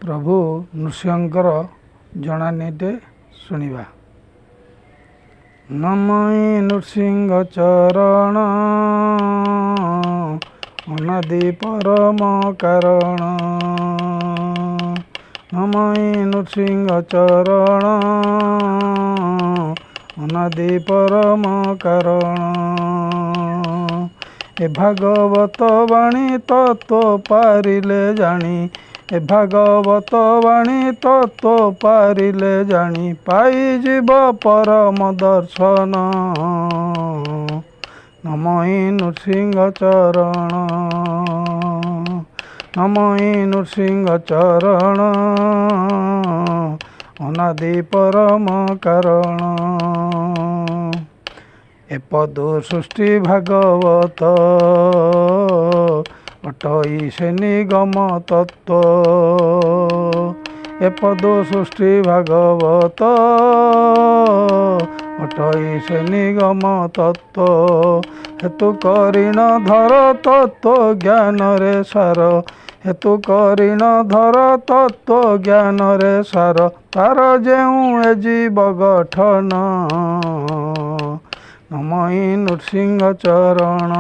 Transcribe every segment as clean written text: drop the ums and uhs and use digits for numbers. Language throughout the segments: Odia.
प्रभु नृसिंहଙ୍କର ଜଣାଣିଟେ ଶୁଣିବା। ନମଃ ନୃସିଂହ ଚରଣ ଅନାଦି ପରମ କାରଣ। ନମଃ ନୃସିଂହ ଚରଣ ଅନାଦି ପରମ କାରଣ। ଏ ଭାଗବତ ବାଣୀ ତତ୍ଵ ପାରିଲେ ଜାଣି, ଏ ଭାଗବତ ବାଣୀ ତତ୍ଵ ପାରିଲେ ଜାଣି, ପାଇଯିବ ପରମ ଦର୍ଶନ। ନମଃ ନୃସିଂହ ଚରଣ, ନମଃ ନୃସିଂହ ଚରଣ ଅନାଦି ପରମ କାରଣ। ଏପଦୁ ସୃଷ୍ଟି ଭାଗବତ ଅଟଇ ସେ ନିଗମ ତତ୍ଵ। ଏପଦୁ ସୃଷ୍ଟି ଭାଗବତ ଅଟଇ ସେ ନିଗମ ତତ୍ଵ। ହେତୁ କରିଣ ଧର ତତ୍ଵ ଜ୍ଞାନରେ ସାର, ହେତୁ କରିଣ ଧର ତତ୍ଵ ଜ୍ଞାନରେ ସାର। ତାର ଯେଉଁ ଏ ଜୀବ ଗଠନ। ନମଃ ନୃସିଂହ ଚରଣ,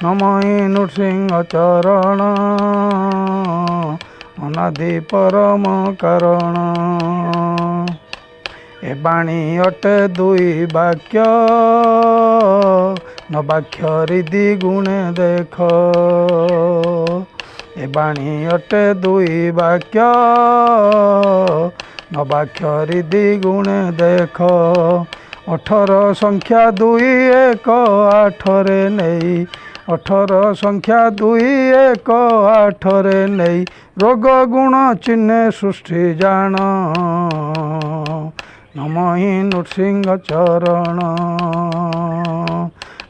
ନମଃ ନୃସିଂହ ଚରଣ ଅନାଦି ପରମ କାରଣ। ଏ ବାଣୀ ଅଟେ ଦୁଇ ବାକ୍ୟ, ନ ବାକ୍ୟ ରିଦି ଗୁଣେ ଦେଖ। ଏ ବାଣୀ ଅଟେ ଦୁଇ ବାକ୍ୟ, ନ ବାକ୍ୟ ରିଦି ଗୁଣେ ଦେଖ। 18 ସଂଖ୍ୟା 2 1 8ରେ ନେଇ, 18 ସଂଖ୍ୟା 2 1 8ରେ ନେଇ, ରୋଗ ଗୁଣ ଚିହ୍ନେ ସୃଷ୍ଟି ଜାଣ। ନମଃ ନୃସିଂହ ଚରଣ,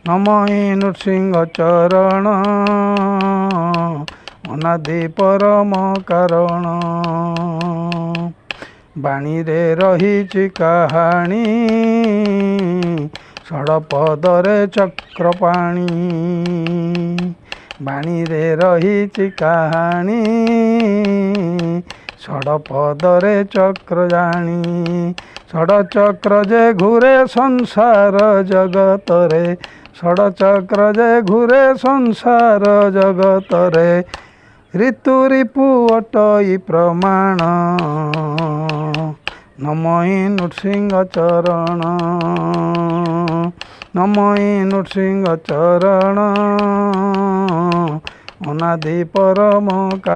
ନମଃ ନୃସିଂହ ଚରଣ ଅନାଦି ପରମ କାରଣ। ବାଣୀରେ ରହିଛି କାହାଣୀ, ଷଡ଼ପଦରେ ଚକ୍ରପାଣି। ବାଣୀରେ ରହିଛି କାହାଣୀ, ଷଡ଼ପଦରେ ଚକ୍ର ଜାଣି। ଷଡ଼ଚକ୍ର ଯେ ଘୂରେ ସଂସାର ଜଗତରେ, ଷଡ଼ଚକ୍ର ଯେ ଘୂରେ ସଂସାର ଜଗତରେ। ଋତୁ ରିପୁ ଅଟଇ ପ୍ରମାଣ। ନମଃ ନୃସିଂହ ଚରଣ, ନମଃ ନୃସିଂହ ଚରଣ ଅନାଦି ପରମ